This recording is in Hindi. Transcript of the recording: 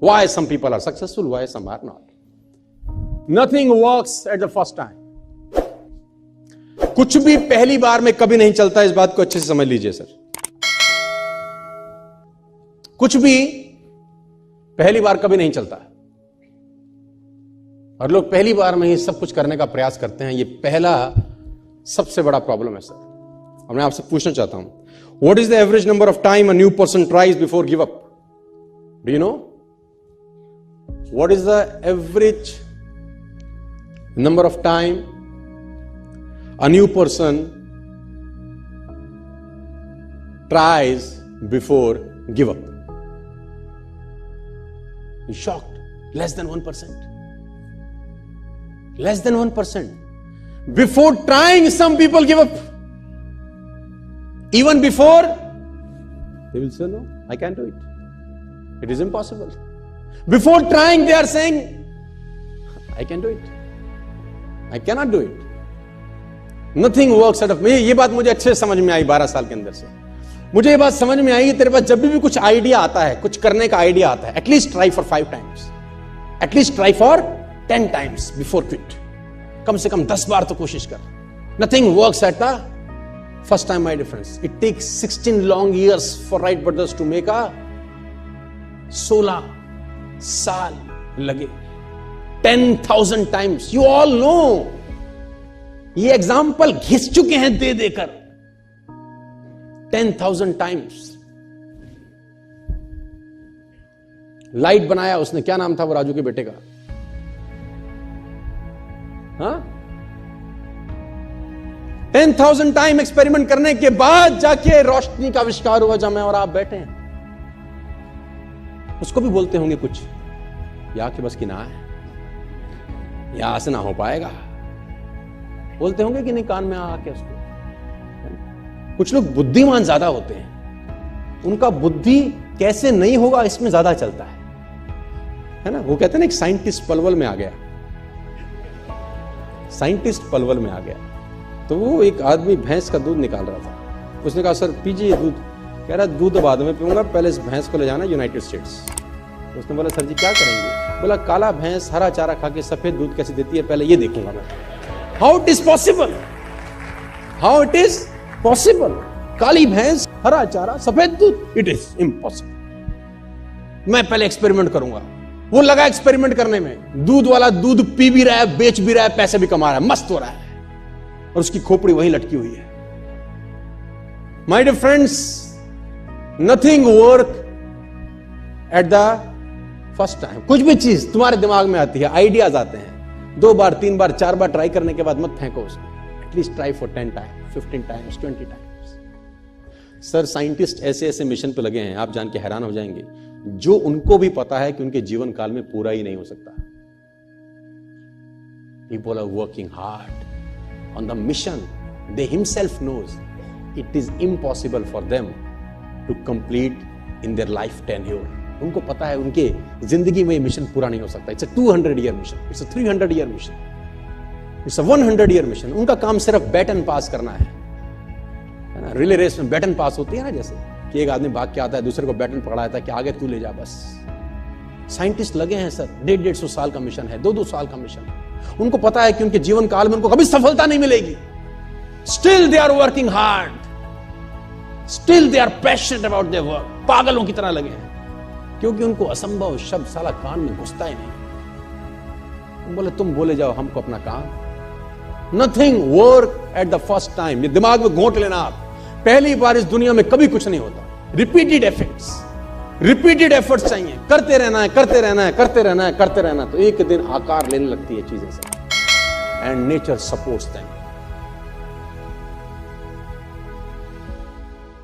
Why some people are successful, why some are not. Nothing works at the first time. कुछ भी पहली बार में कभी नहीं चलता, इस बात को अच्छे से समझ लीजिए सर। कुछ भी पहली बार कभी नहीं चलता, और लोग पहली बार में ही सब कुछ करने का प्रयास करते हैं। ये पहला सबसे बड़ा प्रॉब्लम है सर। अब मैं आपसे पूछना चाहता हूं, what is the average number of time a new person tries before give up? Do you know what is the average number of time a new person tries before give up? You're shocked. Less than 1%. Less than 1%. Before trying, some people give up. Even before, they will say, no, I can't do it. It is impossible. Before trying, they are saying, I can do it. I cannot do it. Nothing works out of. ये बात मुझे अच्छे से समझ में आई 12 साल के अंदर से। मुझे ये बात समझ में आई कि तेरे पास जब भी कुछ आइडिया आता है, कुछ करने का आइडिया आता है, at least try for 5 times, at least try for 10 times before quit. कम से कम 10 बार तो कोशिश कर। Nothing works at the first time, my difference. It takes 16 long years for Wright brothers to make a 16 साल लगे। 10,000 टाइम्स। यू ऑल नो, ये एग्जाम्पल घिस चुके हैं दे देकर। 10,000 टाइम्स। लाइट बनाया उसने, क्या नाम था वो राजू के बेटे का? हाँ, 10,000 टाइम एक्सपेरिमेंट करने के बाद जाके रोशनी का आविष्कार हुआ, जब मैं और आप बैठे हैं। उसको भी बोलते होंगे कुछ, या कि बस की ना है, यहां से ना हो पाएगा, बोलते होंगे कि नहीं कान में आके उसको। कुछ लोग बुद्धिमान ज्यादा होते हैं, उनका बुद्धि कैसे नहीं होगा इसमें ज्यादा चलता है ना। वो कहते हैं ना, एक साइंटिस्ट पलवल में आ गया। साइंटिस्ट पलवल में आ गया तो वो एक आदमी भैंस का दूध निकाल रहा था। उसने कहा, सर पीजिए दूध। कह रहा, दूध बाद में पीऊंगा, पहले इस भैंस को ले जाना यूनाइटेड स्टेट्स। उसने बोला, सर जी क्या करेंगे? बोला, काला भैंस हरा चारा खा के सफेद दूध कैसे देती है, पहले ये देखूंगा मैं। How it is possible? How it is possible? काली भैंस, हरा चारा, सफेद दूध, it is impossible. मैं पहले एक्सपेरिमेंट करूंगा। वो लगा एक्सपेरिमेंट करने में। दूध वाला दूध पी भी रहा है, बेच भी रहा है, पैसे भी कमा रहा है, मस्त हो रहा है, और उसकी खोपड़ी वहीं लटकी हुई है। My dear friends, nothing work at the first time. कुछ भी चीज तुम्हारे दिमाग में आती है, आइडियाज आते हैं, 2 बार 3 बार 4 बार ट्राई करने के बाद मत फेंको उसको। At least try for 10 times, 15 times, 20 times. Sir scientist ऐसे ऐसे मिशन पे लगे हैं, आप जान के हैरान हो जाएंगे, जो उनको भी पता है कि उनके जीवन काल में पूरा ही नहीं हो सकता। People are working hard on the mission they himself knows it is impossible for them to complete in their life tenure. उनको पता है उनके जिंदगी में ये मिशन पूरा नहीं हो सकता। It's a 200 year mission, it's a 300 year mission, it's a 100 year mission. उनका काम सिर्फ बैटन पास करना है ना। रिले रेस में बैटन पास होती है ना, जैसे कि एक आदमी भाग के आता है, दूसरे को बैटन पकड़ा देता है कि आगे तू ले जा बस। साइंटिस्ट लगे हैं सर, 150 साल का मिशन है, 2 साल का मिशन है। उनको पता है कि उनके जीवन काल में उनको कभी सफलता नहीं मिलेगी। Still they are working hard, still they are passionate about their work. पागलों की तरह लगे हैं, क्योंकि उनको असंभव शब्द साला कान में घुसता ही नहीं। बोले तुम बोले जाओ हमको अपना काम। Nothing work at the first time. ये दिमाग में घोंट लेना आप, पहली बार इस दुनिया में कभी कुछ नहीं होता। रिपीटेड एफर्ट्स चाहिए, करते रहना है, करते रहना है, करते रहना है, करते रहना, तो एक दिन आकार लेने लगती है चीजें से। And nature supports them.